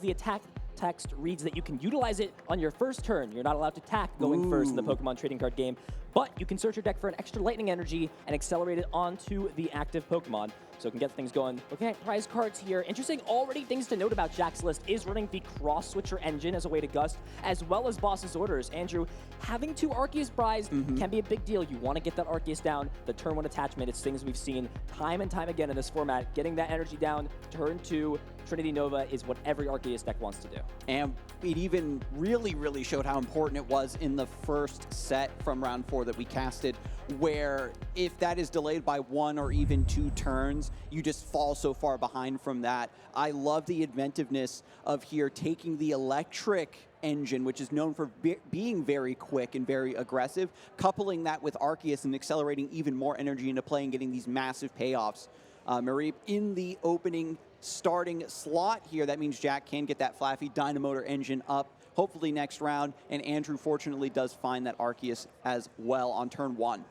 the attack text reads that you can utilize it on your first turn. You're not allowed to attack going first in the Pokemon trading card game, but you can search your deck for an extra lightning energy and accelerate it onto the active Pokemon. So it can get things going. Looking at prize cards here, interesting already things to note about Jack's list is running the Cross Switcher engine as a way to gust, as well as Boss's Orders. Andrew, having 2 Arceus prized can be a big deal. You want to get that Arceus down, the turn 1 attachment. It's things we've seen time and time again in this format. Getting that energy down, turn 2, Trinity Nova is what every Arceus deck wants to do. And it even really showed how important it was in the first set from round 4 that we casted, where if that is delayed by 1 or even 2 turns, you just fall so far behind from that. I love the inventiveness of here taking the electric engine, which is known for being very quick and very aggressive, coupling that with Arceus and accelerating even more energy into play and getting these massive payoffs. Mareep in the opening starting slot here. That means Jack can get that Flaffy Dynamotor engine up, hopefully next round, and Andrew fortunately does find that Arceus as well on turn 1.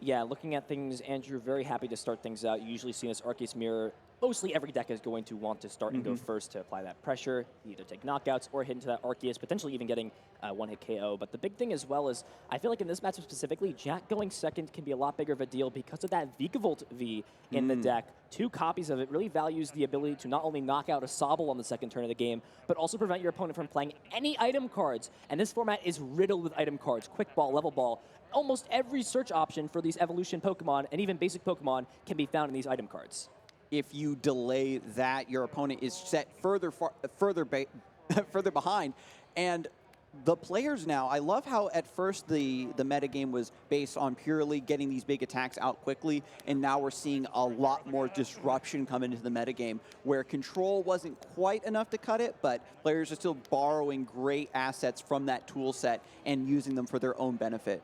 Yeah, looking at things, Andrew, very happy to start things out. You usually see this Arceus Mirror. Mostly every deck is going to want to start and go first to apply that pressure, either take knockouts or hit into that Arceus, potentially even getting one-hit KO. But the big thing as well is, I feel like in this matchup specifically, Jack going second can be a lot bigger of a deal because of that Vikavolt V in the deck. 2 copies of it really values the ability to not only knock out a Sobble on the second turn of the game, but also prevent your opponent from playing any item cards. And this format is riddled with item cards, Quick Ball, Level Ball. Almost every search option for these evolution Pokemon and even basic Pokemon can be found in these item cards. If you delay that, your opponent is set further behind. And the players now, I love how at first the metagame was based on purely getting these big attacks out quickly, and now we're seeing a lot more disruption come into the metagame, where control wasn't quite enough to cut it, but players are still borrowing great assets from that tool set and using them for their own benefit.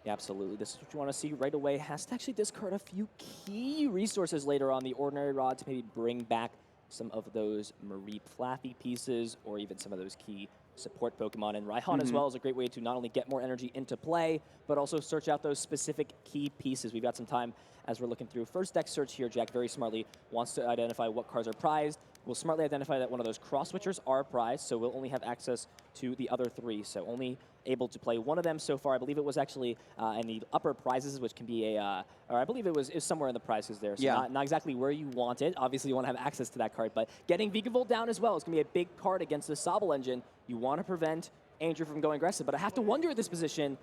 Yeah, absolutely. This is what you want to see right away. Has to actually discard a few key resources later on the Ordinary Rod to maybe bring back some of those Mareep Flaffy pieces or even some of those key support Pokemon. And Raihan as well is a great way to not only get more energy into play, but also search out those specific key pieces. We've got some time as we're looking through. First deck search here, Jack very smartly wants to identify what cards are prized. We'll smartly identify that one of those cross switchers are prized, so we'll only have access to the other 3. So only able to play one of them so far. I believe it was actually in the upper prizes, which can be a, or I believe it was somewhere in the prizes there. So not exactly where you want it. Obviously, you want to have access to that card, but getting Vikavolt down as well is going to be a big card against the Sobble engine. You want to prevent Andrew from going aggressive, but I have to wonder at this position,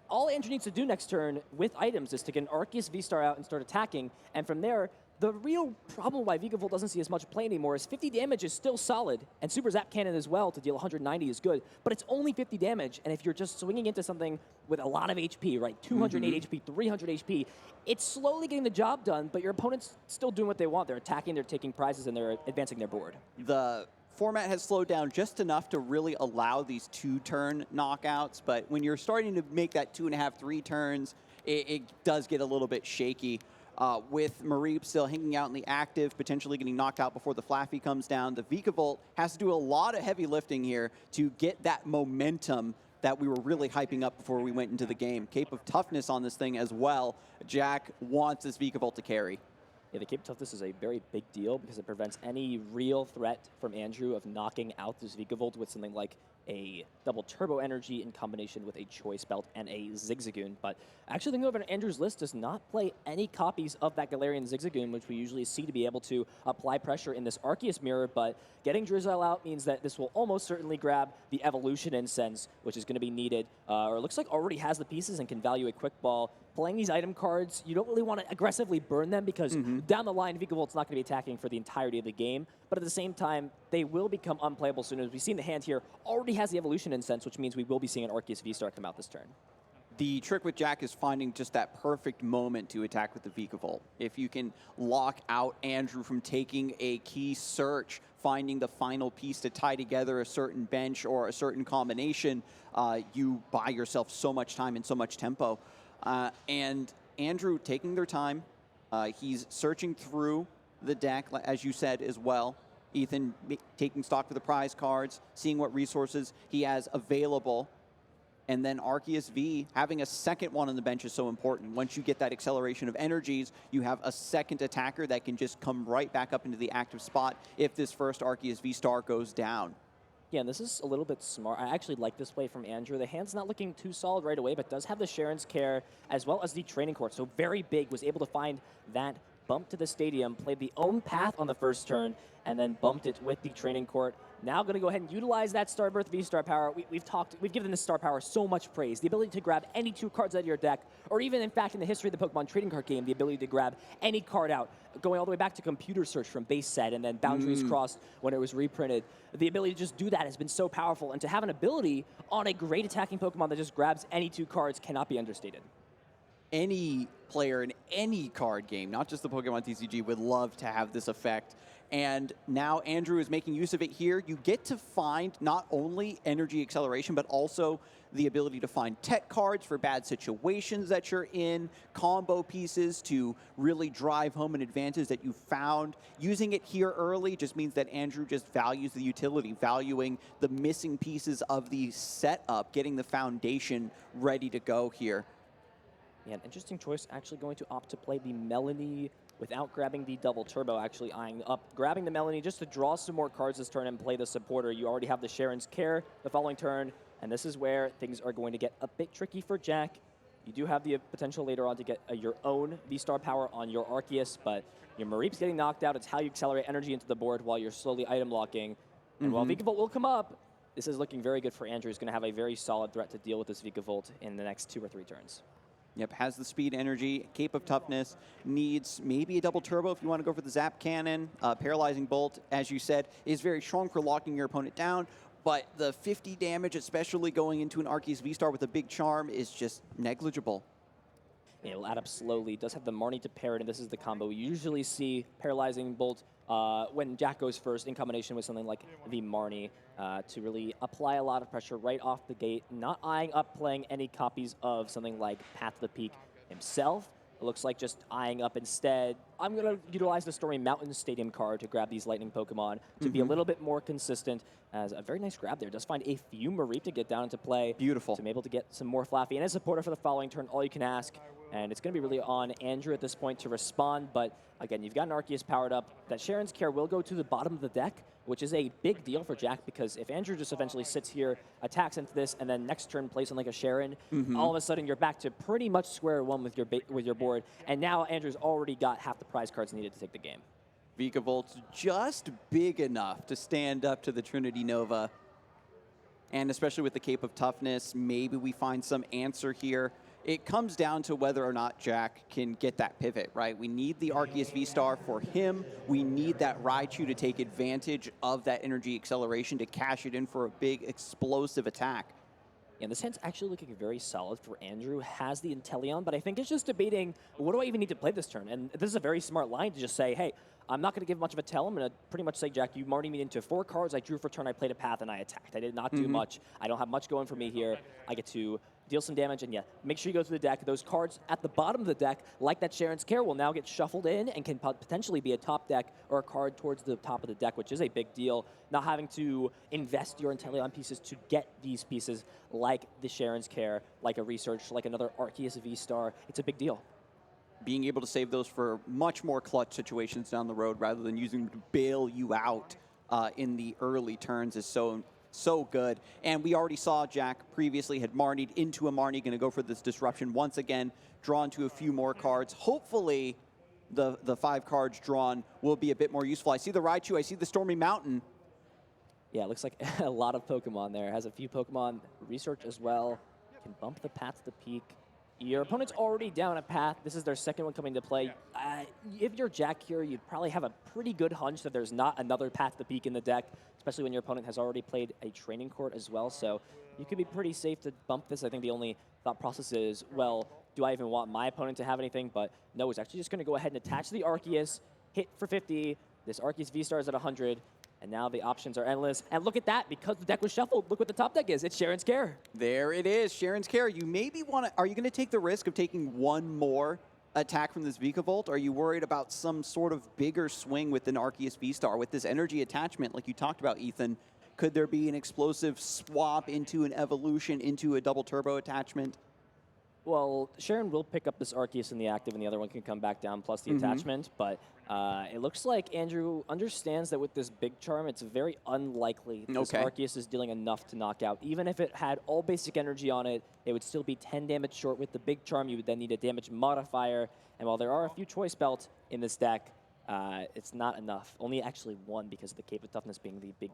all Andrew needs to do next turn with items is to get an Arceus V-Star out and start attacking, and from there, the real problem why Vikavolt doesn't see as much play anymore is 50 damage is still solid, and Super Zap Cannon as well to deal 190 is good, but it's only 50 damage, and if you're just swinging into something with a lot of HP, right, 208 HP, 300 HP, it's slowly getting the job done, but your opponent's still doing what they want. They're attacking, they're taking prizes, and they're advancing their board. The format has slowed down just enough to really allow these 2-turn knockouts, but when you're starting to make that 2.5, 3 turns, it does get a little bit shaky. With Mareep still hanging out in the active, potentially getting knocked out before the Flaffy comes down, the Vikavolt has to do a lot of heavy lifting here to get that momentum that we were really hyping up before we went into the game. Cape of Toughness on this thing as well. Jack wants this Vikavolt to carry. Yeah, the Cape of Toughness is a very big deal because it prevents any real threat from Andrew of knocking out this Vikavolt with something like a double turbo energy in combination with a choice belt and a Zigzagoon. But actually, the thing over Andrew's list does not play any copies of that Galarian Zigzagoon, which we usually see to be able to apply pressure in this Arceus mirror. But getting Drizzile out means that this will almost certainly grab the Evolution Incense, which is going to be needed, or it looks like already has the pieces and can value a Quick Ball. Playing these item cards, you don't really want to aggressively burn them because down the line, Vikavolt's not going to be attacking for the entirety of the game. But at the same time, they will become unplayable soon. As we see in the hand here, already has the Evolution Incense, which means we will be seeing an Arceus V-Star come out this turn. The trick with Jack is finding just that perfect moment to attack with the Vikavolt. If you can lock out Andrew from taking a key search, finding the final piece to tie together a certain bench or a certain combination, you buy yourself so much time and so much tempo. And Andrew taking their time, he's searching through the deck, as you said as well. Ethan taking stock for the prize cards, seeing what resources he has available. And then Arceus V, having a second one on the bench is so important. Once you get that acceleration of energies, you have a second attacker that can just come right back up into the active spot if this first Arceus V star goes down. Yeah, and this is a little bit smart. I actually like this play from Andrew. The hand's not looking too solid right away, but does have the Sharon's Care as well as the training court. So very big, was able to find that bump to the stadium, played the own path on the first turn, and then bumped it with the training court. Now going to go ahead and utilize that Starbirth V-Star power. We've given this star power so much praise. The ability to grab any 2 cards out of your deck, or even in fact in the history of the Pokemon trading card game, the ability to grab any card out, going all the way back to computer search from base set and then boundaries crossed when it was reprinted. The ability to just do that has been so powerful, and to have an ability on a great attacking Pokemon that just grabs any 2 cards cannot be understated. Any player in any card game, not just the Pokemon TCG, would love to have this effect. And now Andrew is making use of it here. You get to find not only energy acceleration, but also the ability to find tech cards for bad situations that you're in, combo pieces to really drive home an advantage that you found. Using it here early just means that Andrew just values the utility, valuing the missing pieces of the setup, getting the foundation ready to go here. Yeah, an interesting choice, actually going to opt to play the Melanie without grabbing the double turbo, actually eyeing up, grabbing the Melanie just to draw some more cards this turn and play the supporter. You already have the Sharon's Care the following turn, and this is where things are going to get a bit tricky for Jack. You do have the potential later on to get your own V-Star power on your Arceus, but your Mareep's getting knocked out. It's how you accelerate energy into the board while you're slowly item locking. And while Vikavolt will come up, this is looking very good for Andrew. He's going to have a very solid threat to deal with this Vikavolt in the next 2 or 3 turns. Yep, has the speed, energy, Cape of Toughness, needs maybe a double turbo if you want to go for the Zap Cannon. Paralyzing Bolt, as you said, is very strong for locking your opponent down, but the 50 damage, especially going into an Arceus V-Star with a big charm, is just negligible. Yeah, it'll add up slowly. It does have the Marnie to pair it, and this is the combo we usually see. Paralyzing Bolt when Jack goes first in combination with something like the Marnie to really apply a lot of pressure right off the gate, not eyeing up playing any copies of something like Path to the Peak himself. It looks like just eyeing up instead. I'm going to utilize the Stormy Mountain Stadium card to grab these Lightning Pokemon to be a little bit more consistent. As a very nice grab there. Does find a few Mareep to get down into play. Beautiful. To be able to get some more Flaffy. And as a supporter for the following turn, all you can ask. And it's going to be really on Andrew at this point to respond. But again, you've got an Arceus powered up. That Sharon's Care will go to the bottom of the deck, which is a big deal for Jack, because if Andrew just eventually sits here, attacks into this, and then next turn plays something like a Sharon, all of a sudden you're back to pretty much square one with your board. And now Andrew's already got half the prize cards needed to take the game. Vikavolt's just big enough to stand up to the Trinity Nova. And especially with the Cape of Toughness, maybe we find some answer here. It comes down to whether or not Jack can get that pivot, right? We need the Arceus V-Star for him. We need that Raichu to take advantage of that energy acceleration to cash it in for a big explosive attack. Yeah, this hand's actually looking very solid for Andrew. Has the Inteleon, but I think it's just debating, what do I even need to play this turn? And this is a very smart line to just say, hey, I'm not going to give much of a tell. I'm going to pretty much say, Jack, you married me into 4 cards. I drew for turn, I played a path, and I attacked. I did not do much. I don't have much going for me here. I get to deal some damage, and yeah, make sure you go through the deck. Those cards at the bottom of the deck, like that Sharon's Care, will now get shuffled in and can potentially be a top deck or a card towards the top of the deck, which is a big deal. Not having to invest your Inteleon pieces to get these pieces like the Sharon's Care, like a Research, like another Arceus V-Star, it's a big deal. Being able to save those for much more clutch situations down the road rather than using them to bail you out in the early turns is so good. And we already saw Jack previously had Marnied into a Marnie, going to go for this disruption once again, drawn to a few more cards. Hopefully the 5 cards drawn will be a bit more useful. I see the Raichu, I see the Stormy Mountain. Yeah, it looks like a lot of Pokemon there. Has a few Pokemon Research as well. Can bump the Path to the Peak. Your opponent's already down a path. This is their second one coming to play. If you're Jack here, you'd probably have a pretty good hunch that there's not another Path to Peak in the deck, especially when your opponent has already played a training court as well. So you could be pretty safe to bump this. I think the only thought process is, well, do I even want my opponent to have anything? But no, it's actually just going to go ahead and attach the Arceus, hit for 50. This Arceus V-Star is at 100. And now the options are endless. And look at that, because the deck was shuffled, look what the top deck is. It's Sharon's Care. There it is, Sharon's Care. You maybe want to, are you going to take the risk of taking one more attack from this Vikavolt? Are you worried about some sort of bigger swing with an Arceus V-Star with this energy attachment, like you talked about, Ethan? Could there be an explosive swap into an evolution, into a double turbo attachment? Well, Sharon will pick up this Arceus in the active, and the other one can come back down, plus the attachment. But it looks like Andrew understands that with this big charm, it's very unlikely this Arceus is dealing enough to knock out. Even if it had all basic energy on it, it would still be 10 damage short with the big charm. You would then need a damage modifier. And while there are a few choice belts in this deck, it's not enough. Only actually one, because of the Cape of Toughness being the big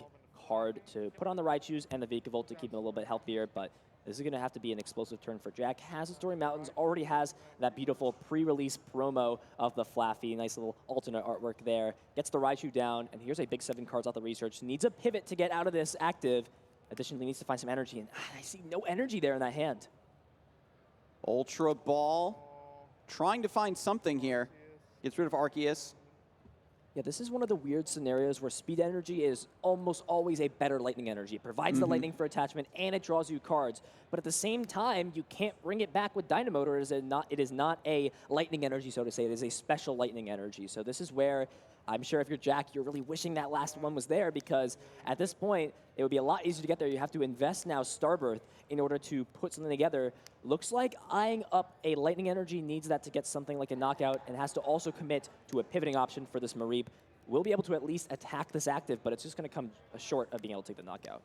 card to put on the Raichus and the Vikavolt to keep him a little bit healthier. But this is going to have to be an explosive turn for Jack. Has the Story Mountains, already has that beautiful pre-release promo of the Flaffy. Nice little alternate artwork there. Gets the Raichu down, and here's a big 7 cards off the research. Needs a pivot to get out of this active. Additionally, needs to find some energy, and I see no energy there in that hand. Ultra Ball, trying to find something here. Gets rid of Arceus. Yeah, this is one of the weird scenarios where speed energy is almost always a better lightning energy. It provides the lightning for attachment, and it draws you cards. But at the same time, you can't bring it back with Dynamote, or it is not a lightning energy, so to say. It is a special lightning energy. So this is where I'm sure if you're Jack, you're really wishing that last one was there, because at this point, it would be a lot easier to get there. You have to invest now Starbirth in order to put something together. Looks like eyeing up a lightning energy needs that to get something like a knockout, and has to also commit to a pivoting option for this Mareep. Will be able to at least attack this active, but it's just going to come short of being able to take the knockout.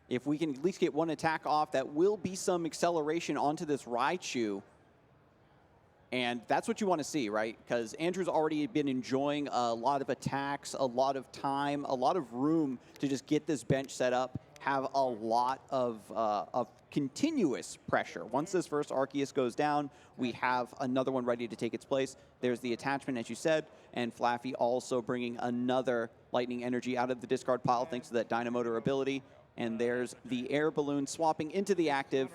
If we can at least get one attack off, that will be some acceleration onto this Raichu. And that's what you want to see, right? Because Andrew's already been enjoying a lot of attacks, a lot of time, a lot of room to just get this bench set up, have a lot of continuous pressure. Once this first Arceus goes down, we have another one ready to take its place. There's the attachment, as you said, and Flaffy also bringing another lightning energy out of the discard pile thanks to that Dynamotor ability. And there's the air balloon swapping into the active.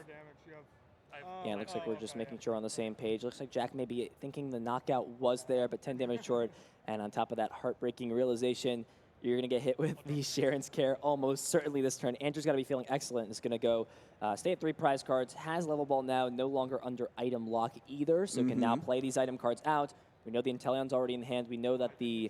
Yeah, it looks like we're just making sure on the same page. Looks like Jack may be thinking the knockout was there, but 10 damage short. And on top of that heartbreaking realization, you're going to get hit with the Sharon's Care almost certainly this turn. Andrew's got to be feeling excellent. It's going to go stay at 3 prize cards. Has level ball now, no longer under item lock either, so can now play these item cards out. We know the Inteleon's already in hand. We know that the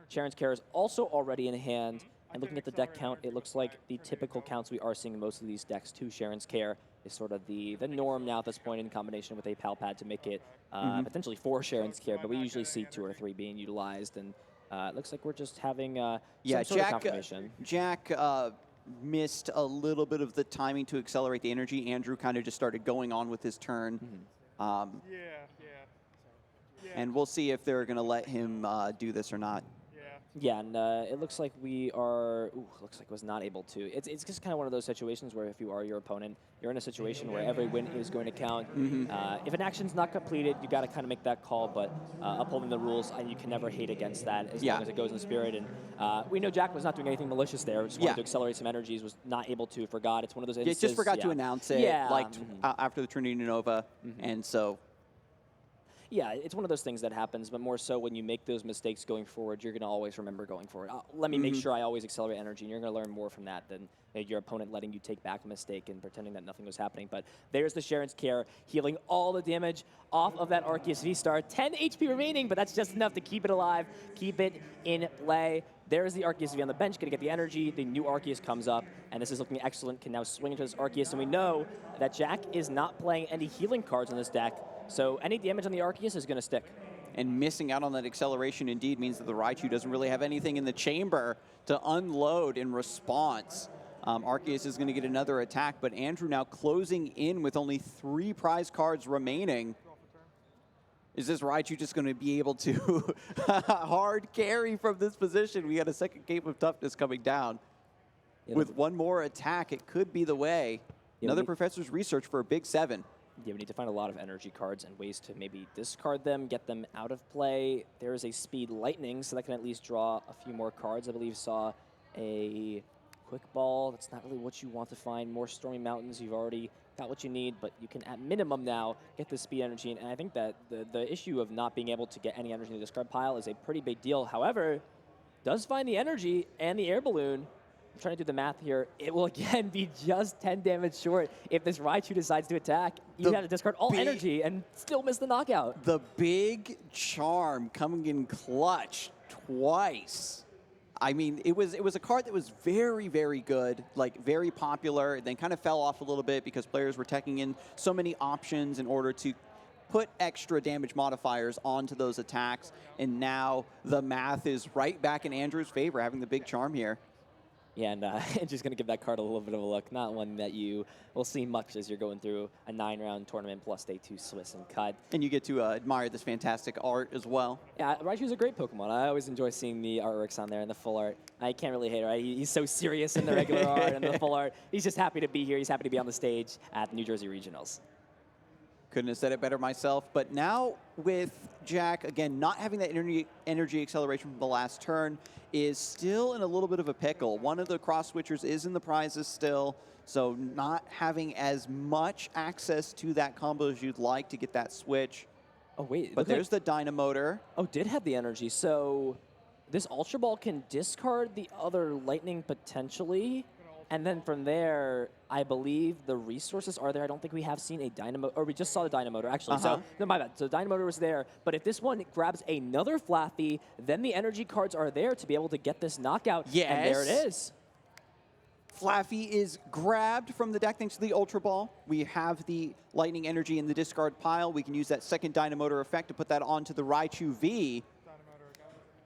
Sharon's Care is also already in hand. And looking at the deck count, it looks like the typical counts we are seeing in most of these decks. 2 Sharon's Care is sort of the norm now at this point, in combination with a Pal Pad to make it potentially 4 Sharon's Care, but we usually see 2 or 3 being utilized. And it looks like we're just having some sort of confirmation. Jack missed a little bit of the timing to accelerate the energy. Andrew kind of just started going on with his turn. And we'll see if they're going to let him do this or not. Yeah, and it looks like we are, looks like was not able to. It's just kind of one of those situations where if you are your opponent, you're in a situation where every win is going to count. If an action's not completed, you got to kind of make that call, but upholding the rules, you can never hate against that as long as it goes in spirit. And we know Jack was not doing anything malicious there, just wanted to accelerate some energies, was not able to, forgot. It's one of those instances. Just forgot to announce it, like after the Trinity Nova, and so... Yeah, it's one of those things that happens, but more so when you make those mistakes going forward, you're going to always remember going forward. Let me make sure I always accelerate energy, and you're going to learn more from that than your opponent letting you take back a mistake and pretending that nothing was happening. But there's the Sharon's Care, healing all the damage off of that Arceus V-Star. 10 HP remaining, but that's just enough to keep it alive, keep it in play. There's the Arceus V on the bench, going to get the energy. The new Arceus comes up, and this is looking excellent. Can now swing into this Arceus, and we know that Jack is not playing any healing cards in this deck, so any damage on the Arceus is going to stick. And missing out on that acceleration indeed means that the Raichu doesn't really have anything in the chamber to unload in response. Arceus is going to get another attack, but Andrew now closing in with only 3 prize cards remaining. Is this Raichu just going to be able to hard carry from this position? We got a second Cape of Toughness coming down. With one more attack, it could be the way. Another Professor's Research for a big 7. Yeah, we need to find a lot of energy cards and ways to maybe discard them, get them out of play. There is a Speed Lightning, so that can at least draw a few more cards. I believe saw a Quick Ball. That's not really what you want to find. More Stormy Mountains. You've already got what you need, but you can at minimum now get the speed energy. And I think that the issue of not being able to get any energy in the discard pile is a pretty big deal. However, does find the energy and the air balloon. I'm trying to do the math here. It will again be just 10 damage short if this Raichu decides to attack. You have to discard all energy and still miss the knockout. The big charm coming in clutch twice. I mean, it was a card that was very, very good, like very popular, then kind of fell off a little bit because players were teching in so many options in order to put extra damage modifiers onto those attacks, and now the math is right back in Andrew's favor, having the big charm here. Yeah, and just going to give that card a little bit of a look. Not one that you will see much as you're going through a 9-round tournament plus day 2 Swiss and cut. And you get to admire this fantastic art as well. Yeah, Raichu's a great Pokemon. I always enjoy seeing the artworks on there and the full art. I can't really hate it, right? He's so serious in the regular art and the full art. He's just happy to be here. He's happy to be on the stage at the New Jersey Regionals. Couldn't have said it better myself. But now with Jack, again, not having that energy acceleration from the last turn, is still in a little bit of a pickle. One of the cross switchers is in the prizes still, so not having as much access to that combo as you'd like to get that switch. Oh, wait. But there's the Dynamotor. Oh, did have the energy. So this Ultra Ball can discard the other Lightning potentially. And then from there, I believe the resources are there. I don't think we have seen a Dynamo, or we just saw the Dynamotor, actually. So, no, my bad. So the Dynamotor was there. But if this one grabs another Flaffy, then the energy cards are there to be able to get this knockout. Yes. And there it is. Flaffy is grabbed from the deck thanks to the Ultra Ball. We have the Lightning Energy in the discard pile. We can use that second Dynamotor effect to put that onto the Raichu V.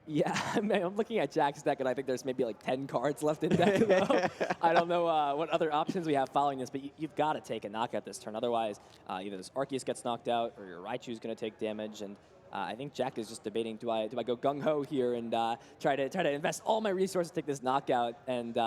Yeah, I'm looking at Jack's deck, and I think there's maybe like 10 cards left in deck, though. I don't know what other options we have following this, but you've got to take a knockout this turn. Otherwise, either this Arceus gets knocked out, or your Raichu's going to take damage. And I think Jack is just debating, do I go gung-ho here and try to invest all my resources to take this knockout? And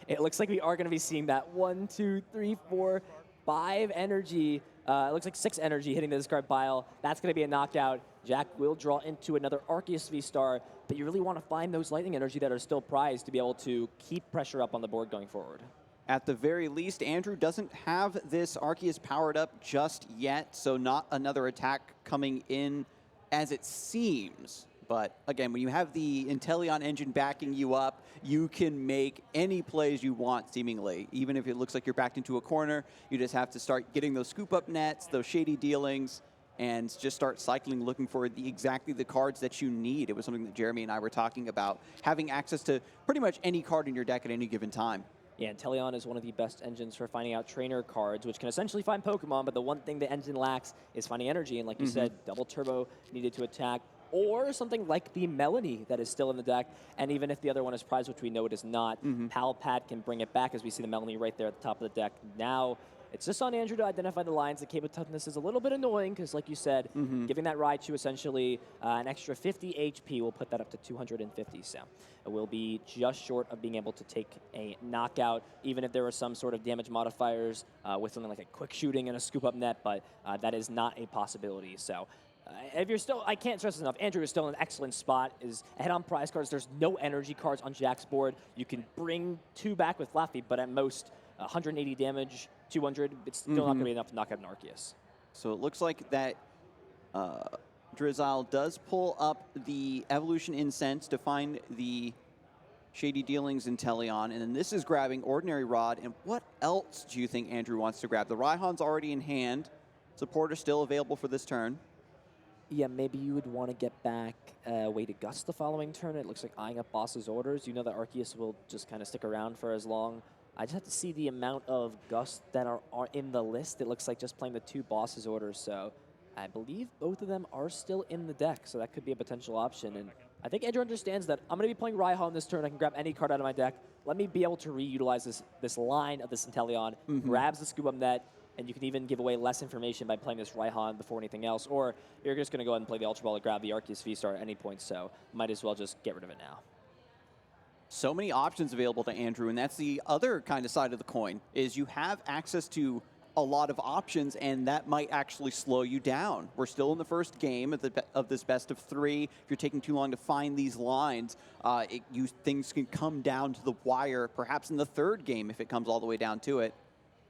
it looks like we are going to be seeing that 1, 2, 3, 4, 5 energy. It looks like 6 energy hitting the discard pile. That's going to be a knockout. Jack will draw into another Arceus V-Star, but you really want to find those Lightning Energy that are still prized to be able to keep pressure up on the board going forward. At the very least, Andrew doesn't have this Arceus powered up just yet, so not another attack coming in as it seems. But again, when you have the Inteleon engine backing you up, you can make any plays you want, seemingly. Even if it looks like you're backed into a corner, you just have to start getting those scoop-up nets, those shady dealings, and just start cycling, looking for exactly the cards that you need. It was something that Jeremy and I were talking about, having access to pretty much any card in your deck at any given time. Yeah, and Inteleon is one of the best engines for finding out trainer cards, which can essentially find Pokemon, but the one thing the engine lacks is finding energy. And like you said, double turbo needed to attack, or something like the Melanie that is still in the deck. And even if the other one is prized, which we know it is not, Pal Pad can bring it back, as we see the Melanie right there at the top of the deck. Now, it's just on Andrew to identify the lines. The Cable Toughness is a little bit annoying because, like you said, giving that Raichu essentially an extra 50 HP will put that up to 250. So it will be just short of being able to take a knockout, even if there were some sort of damage modifiers with something like a quick shooting and a scoop-up net, but that is not a possibility. So if you're still, I can't stress this enough, Andrew is still in an excellent spot, is ahead on prize cards. There's no energy cards on Jack's board. You can bring 2 back with Flaffy, but at most 180 damage, 200, it's still not going to be enough to knock out an Arceus. So it looks like that Drizzile does pull up the Evolution Incense to find the Shady Dealings Inteleon, and then this is grabbing Ordinary Rod. And what else do you think Andrew wants to grab? The Raihan's already in hand. Supporter still available for this turn. Yeah, maybe you would want to get back way to Gust the following turn. It looks like eyeing up Boss's Orders. You know that Arceus will just kind of stick around for as long. I just have to see the amount of Gust that are in the list. It looks like just playing the 2 Boss's Orders, so I believe both of them are still in the deck, so that could be a potential option. And I think Andrew understands that I'm going to be playing Raihan this turn. I can grab any card out of my deck. Let me be able to reutilize this line of this Inteleon, grabs the Scoop Up Net, and you can even give away less information by playing this Raihan before anything else, or you're just going to go ahead and play the Ultra Ball to grab the Arceus V-Star at any point, so might as well just get rid of it now. So many options available to Andrew, and that's the other kind of side of the coin, is you have access to a lot of options, and that might actually slow you down. We're still in the first game of this best of 3. If you're taking too long to find these lines, things can come down to the wire, perhaps in the 3rd game if it comes all the way down to it.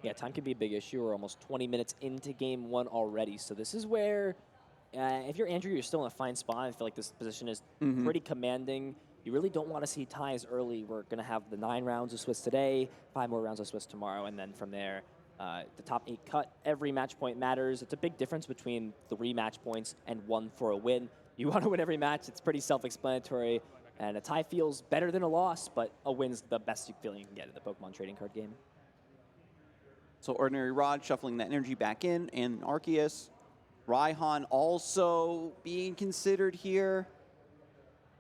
Yeah, time can be a big issue. We're almost 20 minutes into game 1 already, so this is where, if you're Andrew, you're still in a fine spot. I feel like this position is pretty commanding. You really don't want to see ties early. We're going to have the 9 rounds of Swiss today, 5 more rounds of Swiss tomorrow, and then from there, the top 8 cut. Every match point matters. It's a big difference between 3 match points and 1 for a win. You want to win every match. It's pretty self-explanatory. And a tie feels better than a loss, but a win's the best feeling you can get in the Pokemon trading card game. So Ordinary Rod shuffling that energy back in, and Arceus. Raihan also being considered here.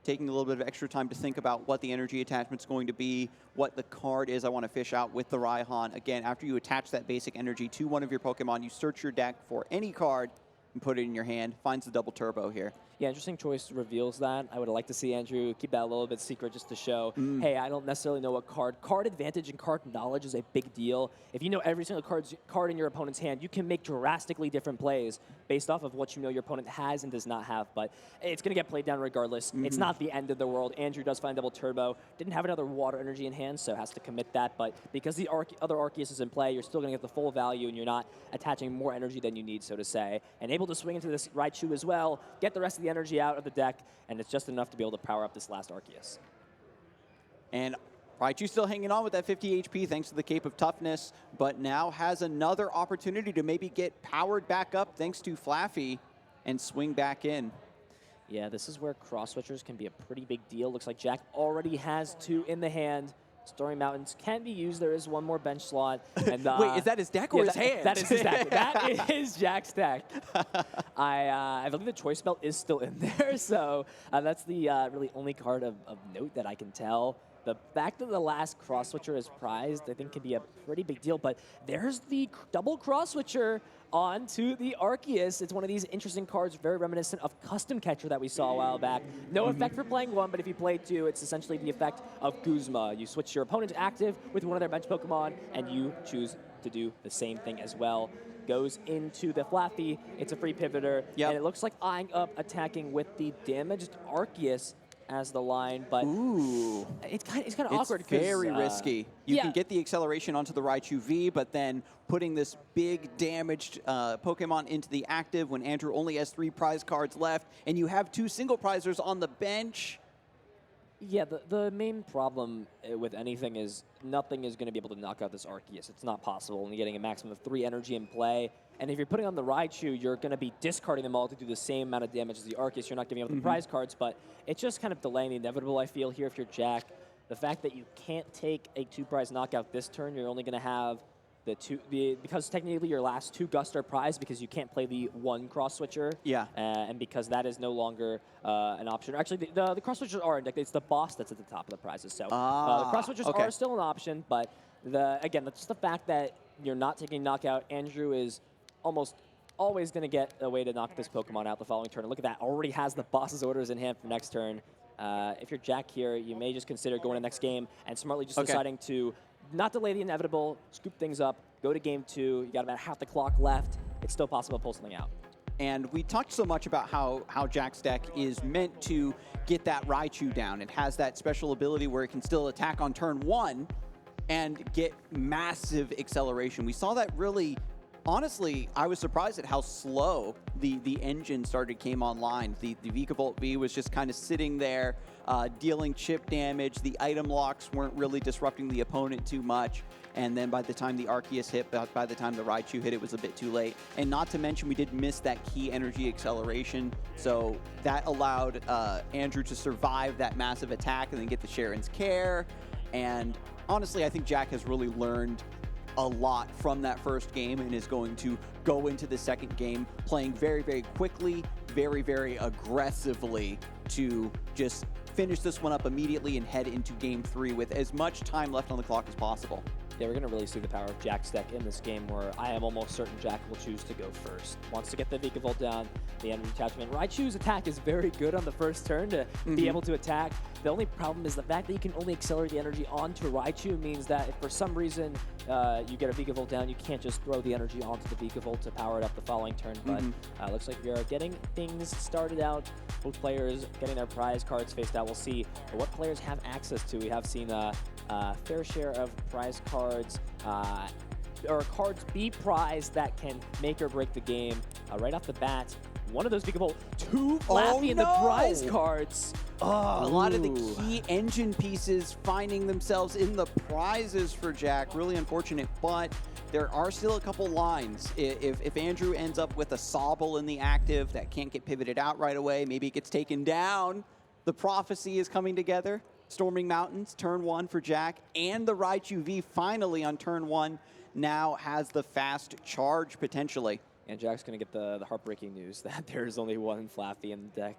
Taking a little bit of extra time to think about what the energy attachment's going to be, what the card is I want to fish out with the Raihan. Again, after you attach that basic energy to one of your Pokemon, you search your deck for any card and put it in your hand. Finds the double turbo here. Yeah, interesting choice reveals that. I would like to see Andrew keep that a little bit secret just to show, hey, I don't necessarily know what card. Card advantage and card knowledge is a big deal. If you know every single card in your opponent's hand, you can make drastically different plays based off of what you know your opponent has and does not have. But it's going to get played down regardless. It's not the end of the world. Andrew does find double turbo. Didn't have another water energy in hand, so has to commit that. But because the other Arceus is in play, you're still going to get the full value, and you're not attaching more energy than you need, so to say. And able to swing into this Raichu as well, get the rest of the energy out of the deck, and it's just enough to be able to power up this last Arceus. And Raichu still hanging on with that 50 HP thanks to the Cape of Toughness, but now has another opportunity to maybe get powered back up thanks to Flaffy and swing back in. Yeah, this is where cross switchers can be a pretty big deal. Looks like Jack already has 2 in the hand. Story Mountains can be used. There is one more bench slot. And, wait, is that his deck or his hand? That is his deck. That is Jack's deck. I believe the Choice Belt is still in there, so that's the really only card of note that I can tell. The fact that the last cross switcher is prized, I think, can be a pretty big deal. But there's the double cross switcher onto the Arceus. It's one of these interesting cards, very reminiscent of Custom Catcher that we saw a while back. No effect for playing 1, but if you play 2, it's essentially the effect of Guzma. You switch your opponent to active with one of their bench Pokemon, and you choose to do the same thing as well. Goes into the Flaffy. It's a free pivoter, and it looks like eyeing up attacking with the damaged Arceus as the line, but it's kind of awkward. It's very risky. You can get the acceleration onto the Raichu V, but then putting this big damaged Pokemon into the active when Andrew only has 3 prize cards left, and you have 2 single prizers on the bench. Yeah, the main problem with anything is nothing is going to be able to knock out this Arceus. It's not possible. Only getting a maximum of 3 energy in play. And if you're putting on the Raichu, you're going to be discarding them all to do the same amount of damage as the Arceus. You're not giving up the prize cards, but it's just kind of delaying the inevitable, I feel, here if you're Jack. The fact that you can't take a 2-prize knockout this turn, you're only going to have because technically your last 2 Gust are prized because you can't play the 1 cross switcher. Yeah. And because that is no longer an option. Actually, the cross switchers are indexed. It's the boss that's at the top of the prizes. So the cross switchers are still an option, but again, that's just the fact that you're not taking knockout. Andrew is almost always going to get a way to knock this Pokemon out the following turn. And look at that, already has the boss's orders in hand for next turn. If you're Jack here, you may just consider going to next game and smartly just deciding to not delay the inevitable, scoop things up, go to game 2. You got about half the clock left. It's still possible to pull something out. And we talked so much about how Jack's deck is meant to get that Raichu down. It has that special ability where it can still attack on turn 1 and get massive acceleration. We saw that really. Honestly, I was surprised at how slow the engine came online. The Vikavolt V was just kind of sitting there, dealing chip damage. The item locks weren't really disrupting the opponent too much. And then by the time the Arceus hit, by the time the Raichu hit, it was a bit too late. And not to mention, we did miss that key energy acceleration. So that allowed Andrew to survive that massive attack and then get the Sharon's Care. And honestly, I think Jack has really learned a lot from that first game and is going to go into the second game playing very, very quickly, very, very aggressively to just finish this one up immediately and head into game 3 with as much time left on the clock as possible. Yeah, we're going to really see the power of Jack's deck in this game where I am almost certain Jack will choose to go first. Wants to get the Vikavolt down, the energy attachment. Raichu's attack is very good on the first turn to be able to attack. The only problem is the fact that you can only accelerate the energy onto Raichu means that if for some reason you get a Vikavolt down, you can't just throw the energy onto the Vikavolt to power it up the following turn. But looks like we are getting things started out. Both players getting their prize cards faced out. We'll see what players have access to. We have seen a fair share of prize cards, or cards be prized that can make or break the game. Right off the bat, one of those Vikavolt, 2 Flappy in the prize cards. A lot of the key engine pieces finding themselves in the prizes for Jack. Really unfortunate, but there are still a couple lines. If Andrew ends up with a Sobble in the active that can't get pivoted out right away, maybe it gets taken down. The Prophecy is coming together. Storming Mountains, turn 1 for Jack, and the Raichu V finally on turn 1 now has the fast charge potentially. And Jack's going to get the heartbreaking news that there's only one Flaffy in the deck.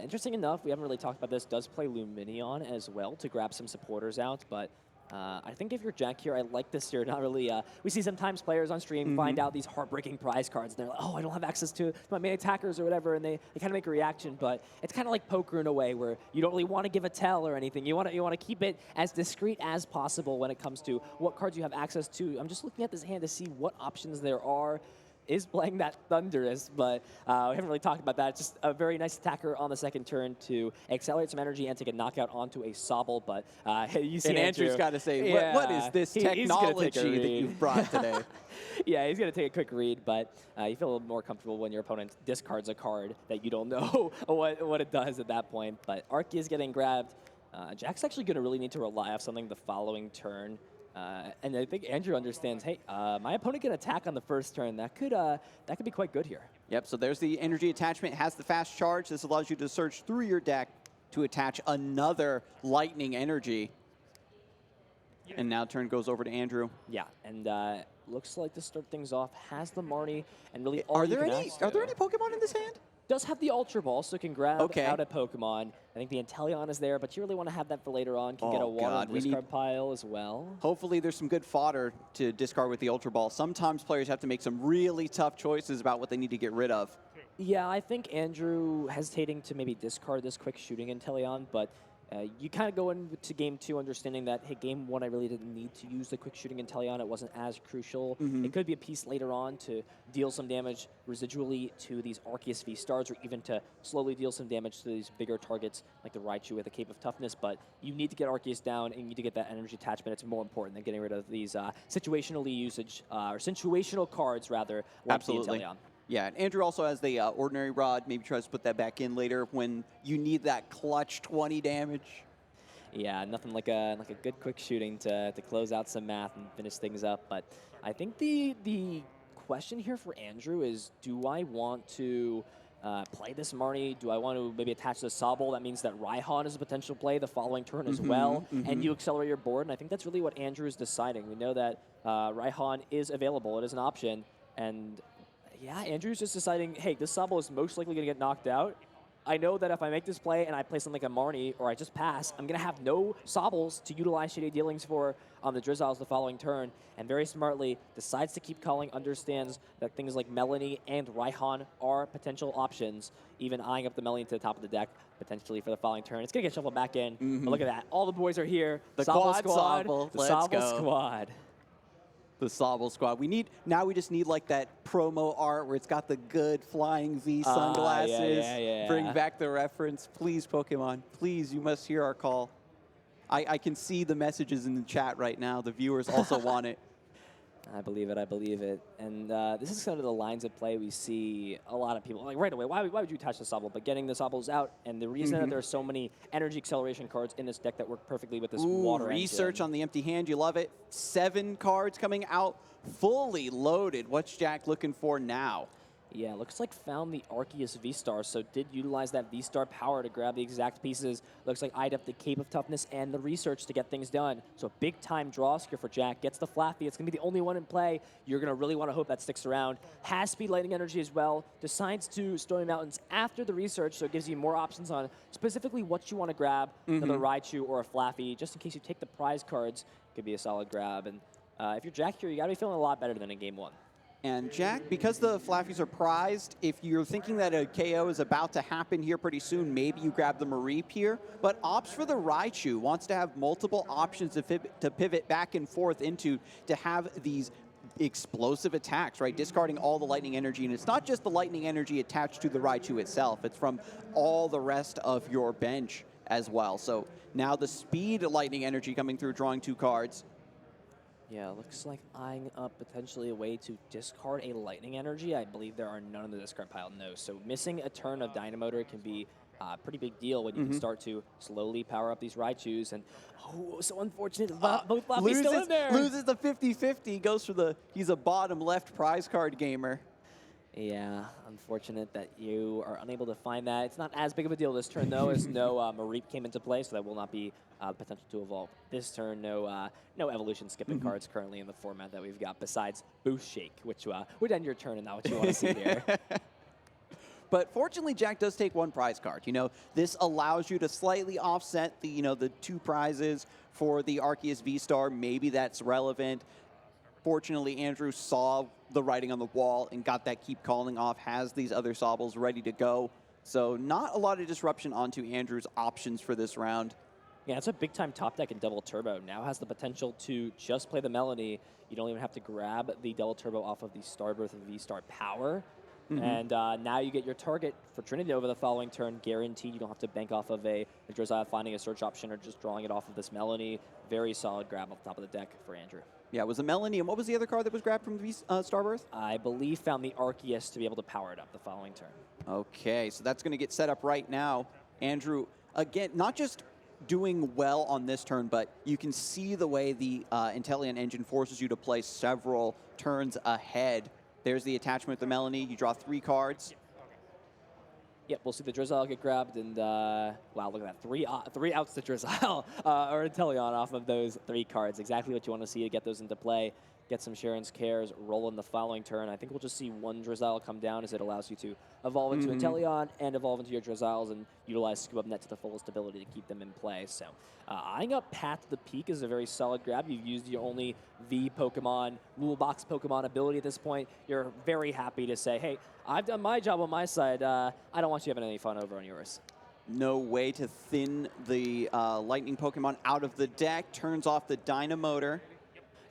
Interesting enough, we haven't really talked about this, does play Luminion as well to grab some supporters out, but I think if you're Jack here, I like this here. Not really. We see sometimes players on stream find out these heartbreaking prize cards, and they're like, oh, I don't have access to my main attackers or whatever, and they kind of make a reaction. But it's kind of like poker in a way, where you don't really want to give a tell or anything. You want to keep it as discreet as possible when it comes to what cards you have access to. I'm just looking at this hand to see what options there are. Is playing that Thunderous, but we haven't really talked about that. It's just a very nice attacker on the second turn to accelerate some energy and take a knockout onto a Sobble, but you see and Andrew's got to say, what is this technology that you've brought today? Yeah, he's going to take a quick read, but you feel a little more comfortable when your opponent discards a card that you don't know what it does at that point. But Arceus is getting grabbed. Jack's actually going to really need to rely on something the following turn. And I think Andrew understands, hey, my opponent can attack on the first turn. That could be quite good here. Yep, so there's the energy attachment, has the fast charge. This allows you to search through your deck to attach another lightning energy. And now turn goes over to Andrew. Yeah, and looks like to start things off, has the Marnie, and really all Are there any Pokemon in this hand? Does have the Ultra Ball, so can grab out a Pokemon. I think the Inteleon is there, but you really want to have that for later on. Can get a water discard pile as well. Hopefully there's some good fodder to discard with the Ultra Ball. Sometimes players have to make some really tough choices about what they need to get rid of. Yeah, I think Andrew hesitating to maybe discard this quick shooting Inteleon, but you kind of go into game 2 understanding that, hey, game 1 I really didn't need to use the quick shooting Inteleon. It wasn't as crucial. It could be a piece later on to deal some damage residually to these Arceus V-Stars, or even to slowly deal some damage to these bigger targets like the Raichu with a Cape of Toughness. But you need to get Arceus down, and you need to get that energy attachment. It's more important than getting rid of these situationally usage, or situational cards, rather, like the Inteleon. Yeah, and Andrew also has the Ordinary Rod. Maybe tries to put that back in later when you need that clutch 20 damage. Yeah, nothing like a good quick shooting to close out some math and finish things up. But I think the question here for Andrew is, do I want to play this Marnie? Do I want to maybe attach the Sobble? That means that Raihan is a potential play the following turn as well, and you accelerate your board. And I think that's really what Andrew is deciding. We know that Raihan is available. It is an option. And yeah, Andrew's just deciding, hey, this Sobble is most likely going to get knocked out. I know that if I make this play and I play something like a Marnie, or I just pass, I'm going to have no Sobbles to utilize Shady Dealings for on the Drizzles the following turn, and very smartly decides to keep calling, understands that things like Melanie and Raihan are potential options, even eyeing up the Melanie to the top of the deck, potentially for the following turn. It's going to get shuffled back in, but look at that. All the boys are here. The Sobble quad squad. Sobble. The Let's Sobble go. squad. The Sobble squad. We just need like that promo art where it's got the good flying V sunglasses. Yeah. Bring back the reference. Please, Pokemon. Please, you must hear our call. I can see the messages in the chat right now. The viewers also want it. I believe it. And this is kind of the lines of play we see a lot of people, like right away, why would you attach the Sobble? But getting the Sobbles out, and the reason that there are so many energy acceleration cards in this deck that work perfectly with this water research engine. on the empty hand, you love it. 7 cards coming out, fully loaded. What's Jack looking for now? Yeah, looks like found the Arceus V-Star, so did utilize that V-Star power to grab the exact pieces. Looks like eyed up the Cape of Toughness and the research to get things done. So big time draws here for Jack. Gets the Flaffy. It's going to be the only one in play. You're going to really want to hope that sticks around. Has Speed Lightning Energy as well. Decides to Stormy Mountains after the research, so it gives you more options on specifically what you want to grab, another Raichu or a Flaffy, just in case you take the prize cards. Could be a solid grab. And if you're Jack here, you got to be feeling a lot better than in Game 1. And Jack, because the Flaffies are prized, if you're thinking that a KO is about to happen here pretty soon, maybe you grab the Mareep here, but opts for the Raichu, wants to have multiple options to pivot back and forth into, to have these explosive attacks, right? Discarding all the lightning energy, and it's not just the lightning energy attached to the Raichu itself, it's from all the rest of your bench as well. So now the speed lightning energy coming through, drawing 2 cards. Yeah, looks like eyeing up potentially a way to discard a lightning energy. I believe there are none in the discard pile, no. So missing a turn of Dynamotor can be a pretty big deal when you can start to slowly power up these Raichus. And, oh, so unfortunate, both Floppies still in there. Loses the 50-50, goes for the, he's a bottom left prize card gamer. Yeah, unfortunate that you are unable to find that. It's not as big of a deal this turn, though, as no Mareep came into play, so that will not be potential to evolve this turn. No evolution skipping cards currently in the format that we've got, besides Boost Shake, which would end your turn and not what you want to see here. But fortunately, Jack does take one prize card. This allows you to slightly offset the 2 prizes for the Arceus V-Star. Maybe that's relevant. Fortunately, Andrew saw the writing on the wall and got that keep calling off, has these other Sobbles ready to go. So not a lot of disruption onto Andrew's options for this round. Yeah, it's a big-time top deck in Double Turbo. Now has the potential to just play the Melanie. You don't even have to grab the Double Turbo off of the Starbirth and V-Star power. And now you get your target for Trinity over the following turn, guaranteed. You don't have to bank off of a Drizzile finding a search option or just drawing it off of this Melanie. Very solid grab off the top of the deck for Andrew. Yeah, it was a Melanie, and what was the other card that was grabbed from the Starbirth? I believe found the Arceus to be able to power it up the following turn. Okay, so that's going to get set up right now. Andrew, again, not just doing well on this turn, but you can see the way the Inteleon engine forces you to play several turns ahead. There's the attachment with the Melanie. You draw 3 cards. Yep, we'll see the Drizzile get grabbed, and wow, look at that. Three outs to Drizzile or Inteleon off of those 3 cards. Exactly what you want to see to get those into play. Get some Sharon's Cares, roll in the following turn. I think we'll just see one Drizzile come down as it allows you to evolve into Inteleon and evolve into your Drizziles and utilize Scoop Up Net to the fullest ability to keep them in play. So eyeing up Path to the Peak is a very solid grab. You've used your only V Pokemon, Rule Box Pokemon ability at this point. You're very happy to say, hey, I've done my job on my side. I don't want you having any fun over on yours. No way to thin the Lightning Pokemon out of the deck. Turns off the Dynamotor.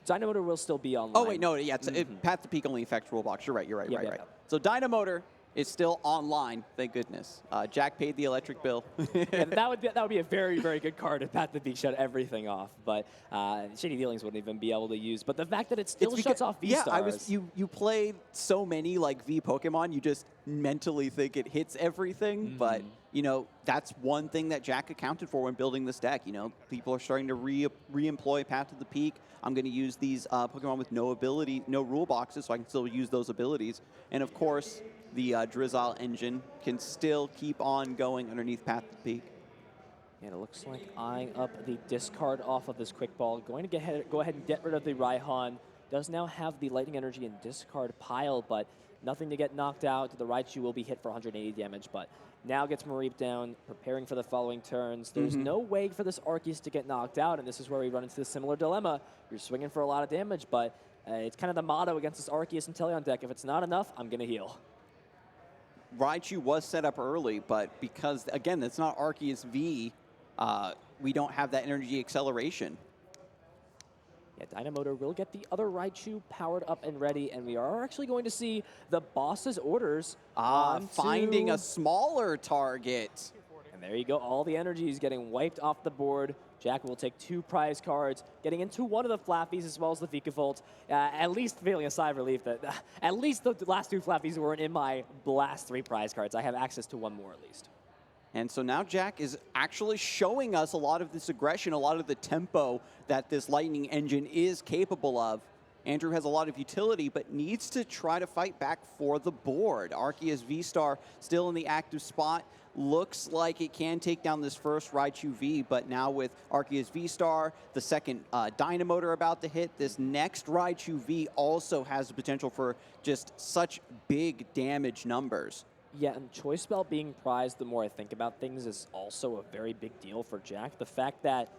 Dynamotor will still be online. Oh, wait, no, yeah, Path to Peak only affects Rule Box. You're right, right. So Dynamotor is still online, thank goodness. Jack paid the electric bill. Yeah, that would be a very, very good card if Path to the Peak shut everything off. But Shady Dealings wouldn't even be able to use. But the fact that it still shuts off V-Stars. Yeah, you played so many like V Pokemon, you just mentally think it hits everything. But, that's one thing that Jack accounted for when building this deck. People are starting to re-employ Path to the Peak. I'm going to use these Pokemon with no rule boxes, so I can still use those abilities. And of course, the Drizzile engine can still keep on going underneath Path to the Peak. And it looks like eyeing up the discard off of this Quick Ball. Going to go ahead and get rid of the Raihan. Does now have the Lightning Energy and discard pile, but nothing to get knocked out. The Raichu will be hit for 180 damage, but now gets Mareep down, preparing for the following turns. There's no way for this Arceus to get knocked out, and this is where we run into a similar dilemma. You're swinging for a lot of damage, but it's kind of the motto against this Arceus and Inteleon deck. If it's not enough, I'm going to heal. Raichu was set up early, but because, again, it's not Arceus V, we don't have that energy acceleration. Yeah, Dynamotor will get the other Raichu powered up and ready, and we are actually going to see the boss's orders. Finding a smaller target. And there you go. All the energy is getting wiped off the board. Jack will take 2 prize cards, getting into one of the Flappies as well as the Vikavolt. At least feeling a sigh of relief that at least the last 2 Flappies weren't in my last 3 prize cards. I have access to 1 more at least. And so now Jack is actually showing us a lot of this aggression, a lot of the tempo that this Lightning engine is capable of. Andrew has a lot of utility, but needs to try to fight back for the board. Arceus V-Star still in the active spot. Looks like it can take down this first Raichu V, but now with Arceus V-Star, the second Dynamotor about to hit, this next Raichu V also has the potential for just such big damage numbers. Yeah, and Choice Belt being prized, the more I think about things, is also a very big deal for Jack. The fact that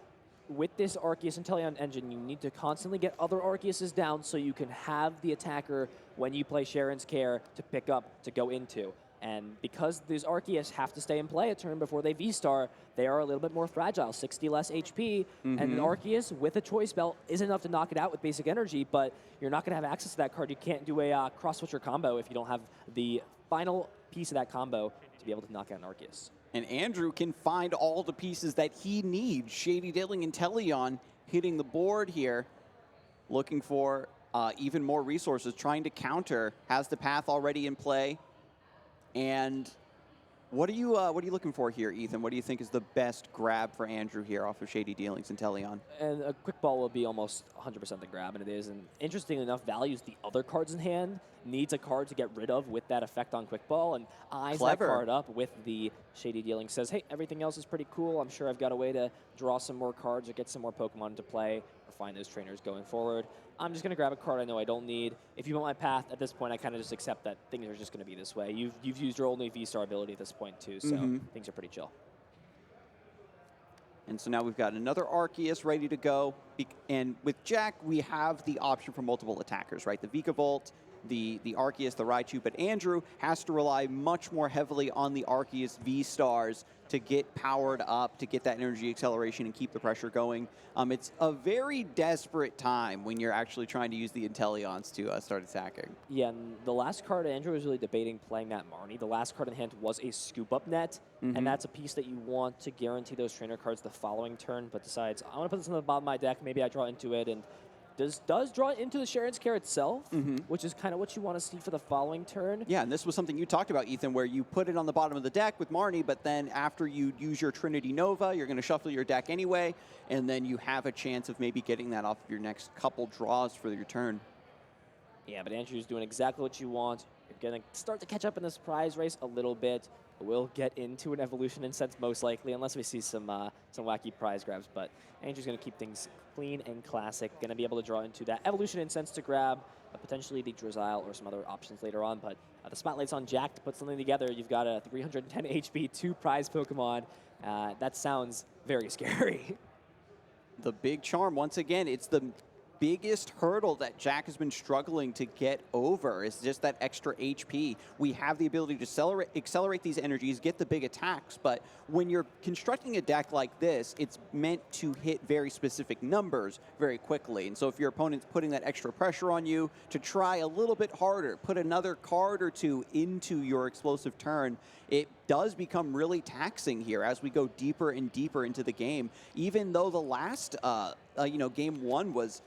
with this Arceus Inteleon engine, you need to constantly get other Arceuses down so you can have the attacker, when you play Sharon's Care, to pick up, to go into. And because these Arceus have to stay in play a turn before they V-Star, they are a little bit more fragile, 60 less HP. And an Arceus with a Choice Belt is enough to knock it out with basic energy, but you're not going to have access to that card. You can't do a cross-switcher combo if you don't have the final piece of that combo to be able to knock out an Arceus. And Andrew can find all the pieces that he needs. Shady Diddling and Inteleon hitting the board here, looking for even more resources, trying to counter, has the path already in play. And What are you looking for here, Ethan? What do you think is the best grab for Andrew here off of Shady Dealings and Teleon? And a quick ball will be almost 100% the grab, and it is. And interestingly enough, values the other cards in hand, needs a card to get rid of with that effect on quick ball, and eyes that card up with the Shady Dealing. Says, hey, everything else is pretty cool. I'm sure I've got a way to draw some more cards or get some more Pokemon into play or find those trainers going forward. I'm just going to grab a card I know I don't need. If you want my path, at this point, I kind of just accept that things are just going to be this way. You've used your only V-Star ability at this point, too, so things are pretty chill. And so now we've got another Arceus ready to go. And with Jack, we have the option for multiple attackers, right? The Vikavolt, the Arceus, the Raichu, but Andrew has to rely much more heavily on the Arceus V-Stars to get powered up, to get that energy acceleration and keep the pressure going. It's a very desperate time when you're actually trying to use the Inteleons to start attacking. Yeah, and the last card, Andrew was really debating playing that Marnie. The last card in hand was a scoop-up net, and that's a piece that you want to guarantee those trainer cards the following turn, but decides, I want to put this on the bottom of my deck, maybe I draw into it, and does draw into the Sharon's Care itself, which is kind of what you want to see for the following turn. Yeah, and this was something you talked about, Ethan, where you put it on the bottom of the deck with Marnie, but then after you use your Trinity Nova, you're going to shuffle your deck anyway, and then you have a chance of maybe getting that off of your next couple draws for your turn. Yeah, but Andrew's doing exactly what you want. You're going to start to catch up in this prize race a little bit. We'll get into an evolution incense most likely, unless we see some wacky prize grabs. But Andrew's going to keep things clean and classic. Going to be able to draw into that evolution incense to grab potentially the Drizzile or some other options later on. But the spotlight's on Jack to put something together. You've got a 310 HP, 2 prize Pokemon. That sounds very scary. The big charm, once again, it's the biggest hurdle that Jack has been struggling to get over is just that extra HP. We have the ability to accelerate these energies, get the big attacks, but when you're constructing a deck like this, it's meant to hit very specific numbers very quickly. And so if your opponent's putting that extra pressure on you to try a little bit harder, put another card or two into your explosive turn, it does become really taxing here as we go deeper and deeper into the game. Even though the last, game 1 was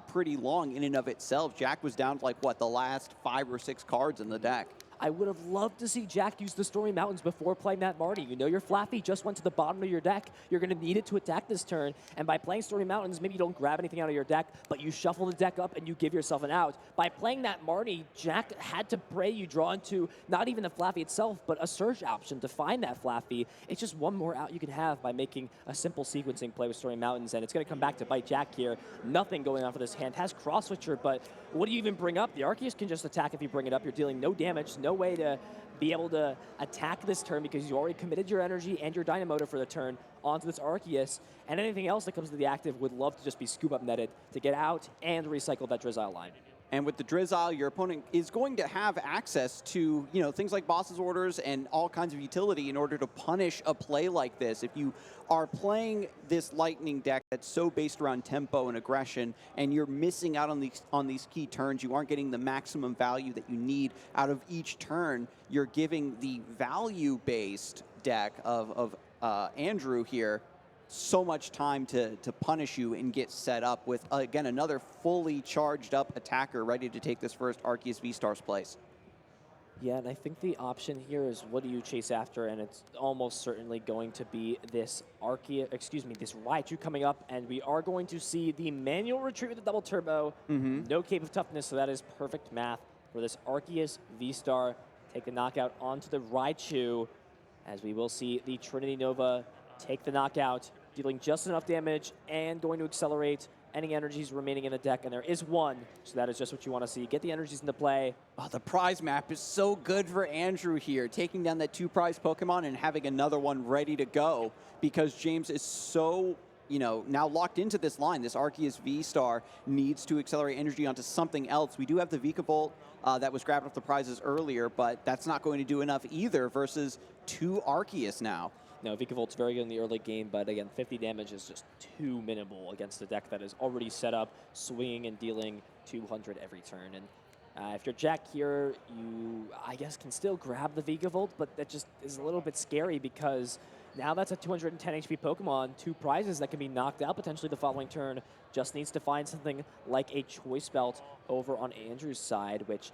pretty long in and of itself. Jack was down to like, what, the last 5 or 6 cards in the deck. I would have loved to see Jack use the Stormy Mountains before playing that Marnie. You know your Flaffy just went to the bottom of your deck. You're going to need it to attack this turn. And by playing Stormy Mountains, maybe you don't grab anything out of your deck, but you shuffle the deck up and you give yourself an out. By playing that Marnie, Jack had to pray you draw into not even the Flaffy itself, but a Surge option to find that Flaffy. It's just one more out you can have by making a simple sequencing play with Stormy Mountains, and it's going to come back to bite Jack here. Nothing going on for this hand. Has Cross Switcher, but what do you even bring up? The Arceus can just attack if you bring it up. You're dealing no damage, no way to be able to attack this turn because you already committed your energy and your Dynamotor for the turn onto this Arceus, and anything else that comes to the active would love to just be scoop up netted to get out and recycle that Drizzile line. And with the Drizzile, your opponent is going to have access to, things like Boss's Orders and all kinds of utility in order to punish a play like this. If you are playing this Lightning deck that's so based around tempo and aggression, and you're missing out on these key turns, you aren't getting the maximum value that you need out of each turn, you're giving the value-based deck of Andrew here so much time to punish you and get set up with, again, another fully charged up attacker ready to take this first Arceus V-Star's place. Yeah, and I think the option here is what do you chase after, and it's almost certainly going to be this this Raichu coming up, and we are going to see the manual retreat with the double turbo, no Cape of Toughness, so that is perfect math for this Arceus V-Star. Take the knockout onto the Raichu, as we will see the Trinity Nova take the knockout, dealing just enough damage and going to accelerate any energies remaining in the deck, and there is one, so that is just what you want to see. Get the energies into play. Oh, the prize map is so good for Andrew here, taking down that 2 prize Pokemon and having another one ready to go, because James is so, now locked into this line. This Arceus V-Star needs to accelerate energy onto something else. We do have the Vikavolt that was grabbed off the prizes earlier, but that's not going to do enough either versus 2 Arceus now. No, Vikavolt's very good in the early game, but again, 50 damage is just too minimal against a deck that is already set up, swinging and dealing 200 every turn. And if you're Jack here, you, I guess, can still grab the Vikavolt, but that just is a little bit scary because now that's a 210 HP Pokemon, 2 prizes that can be knocked out potentially the following turn. Just needs to find something like a Choice Belt over on Andrew's side, which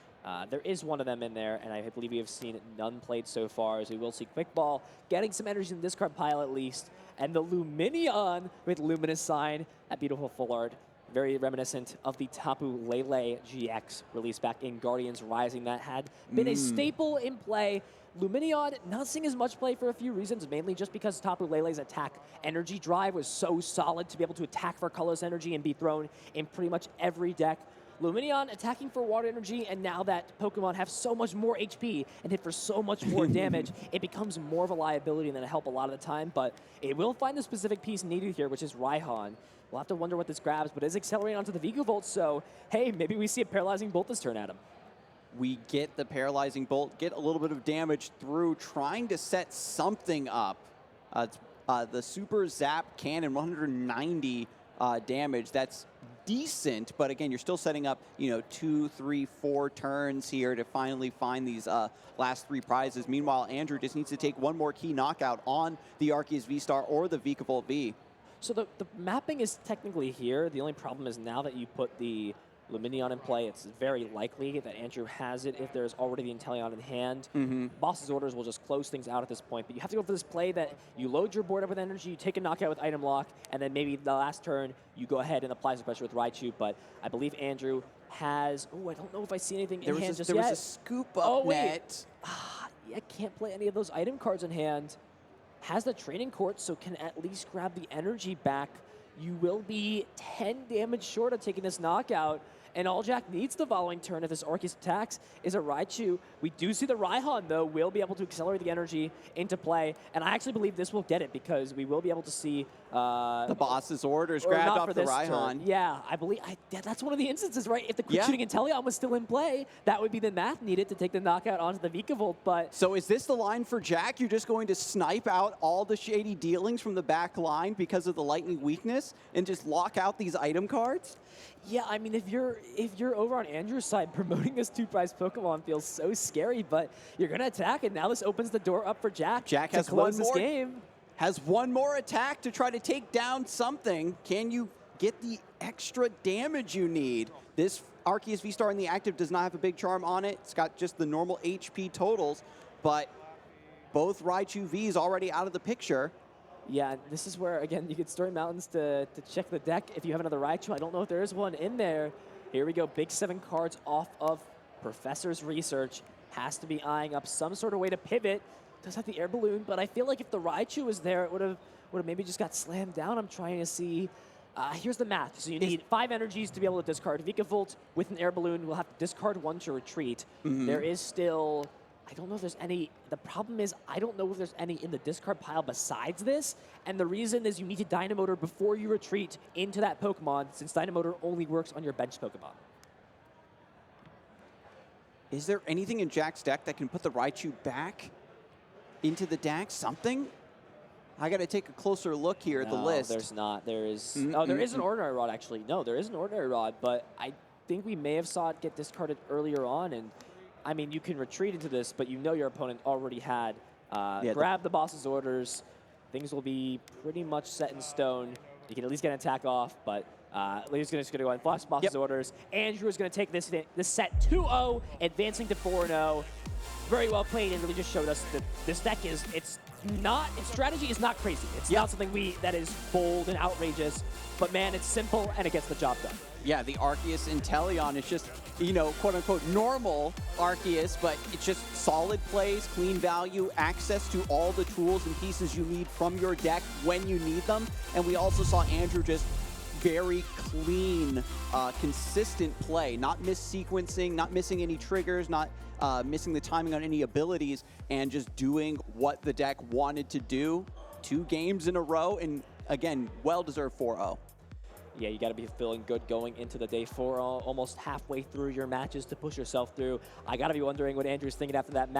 There is one of them in there, and I believe we have seen none played so far, as we will see Quick Ball getting some energy in the discard pile at least. And the Luminion with Luminous Sign, that beautiful full art, very reminiscent of the Tapu Lele GX released back in Guardians Rising that had been a staple in play. Luminion not seeing as much play for a few reasons, mainly just because Tapu Lele's attack energy drive was so solid to be able to attack for colorless energy and be thrown in pretty much every deck. Luminion attacking for water energy, and now that Pokemon have so much more HP and hit for so much more damage, it becomes more of a liability than a help a lot of the time, but it will find the specific piece needed here, which is Raihan. We'll have to wonder what this grabs, but it's accelerating onto the Vikavolt, so hey, maybe we see a Paralyzing Bolt this turn at him. We get the Paralyzing Bolt, get a little bit of damage through, trying to set something up. The Super Zap Cannon, 190 damage. That's decent, but again, you're still setting up, 2, 3, 4 turns here to finally find these last 3 prizes. Meanwhile, Andrew just needs to take one more key knockout on the Arceus V-Star or the Vikavolt V. So the mapping is technically here. The only problem is now that you put the Luminion in play, it's very likely that Andrew has it if there's already the Inteleon in hand. Boss's orders will just close things out at this point, but you have to go for this play that you load your board up with energy, you take a knockout with item lock, and then maybe the last turn you go ahead and apply some pressure with Raichu, but I believe Andrew has, I don't know if I see anything in hand just yet. There was a scoop up net. Yeah, can't play any of those item cards in hand. Has the Training Court, so can at least grab the energy back. You will be 10 damage short of taking this knockout. And all Jack needs the following turn if this Arceus attacks is a Raichu. We do see the Raihan, though, will be able to accelerate the energy into play. And I actually believe this will get it because we will be able to see... the boss's orders grabbed off the Raihan. Yeah, I believe that's one of the instances, right? If the quick shooting Inteleon was still in play, that would be the math needed to take the knockout onto the Vikavolt, but... So is this the line for Jack? You're just going to snipe out all the shady dealings from the back line because of the lightning weakness and just lock out these item cards? Yeah, I mean, if you're over on Andrew's side, promoting this 2-prize Pokemon feels so scary, but you're going to attack, and now this opens the door up for Jack to has close this game. Has one more attack to try to take down something. Can you get the extra damage you need? This Arceus V-Star in the active does not have a big charm on it. It's got just the normal HP totals, but both Raichu V's already out of the picture. Yeah, this is where, again, you could Story Mountains to check the deck if you have another Raichu. I don't know if there is one in there. Here we go, big 7 cards off of Professor's research. Has to be eyeing up some sort of way to pivot. Does have the air balloon, but I feel like if the Raichu was there, it would have maybe just got slammed down. I'm trying to see. Here's the math. So you need 5 energies to be able to discard Vikavolt. With an air balloon, we'll have to discard 1 to retreat. There is still... I don't know if there's any. The problem is I don't know if there's any in the discard pile besides this. And the reason is you need to Dynamotor before you retreat into that Pokemon, since Dynamotor only works on your bench Pokemon. Is there anything in Jack's deck that can put the Raichu back into the deck? Something? I got to take a closer look here at the list. There's not. There is. Oh, there is an Ordinary Rod, actually. No, there is an Ordinary Rod, but I think we may have saw it get discarded earlier on. And I mean, you can retreat into this, but you know your opponent already had grab the boss's orders. Things will be pretty much set in stone. You can at least get an attack off, but Lee's just going to go and flash boss's orders. Andrew is going to take this set 2-0, advancing to 4-0. Very well played, and really just showed us that this deck is, its strategy is not crazy. It's not something that is bold and outrageous, but man, it's simple and it gets the job done. Yeah, the Arceus Inteleon is just, quote-unquote normal Arceus, but it's just solid plays, clean value, access to all the tools and pieces you need from your deck when you need them. And we also saw Andrew just very clean, consistent play, not mis-sequencing, not missing any triggers, not missing the timing on any abilities, and just doing what the deck wanted to do 2 games in a row, and again, well-deserved 4-0. Yeah, you got to be feeling good going into the day 4, almost halfway through your matches to push yourself through. I got to be wondering what Andrew's thinking after that match.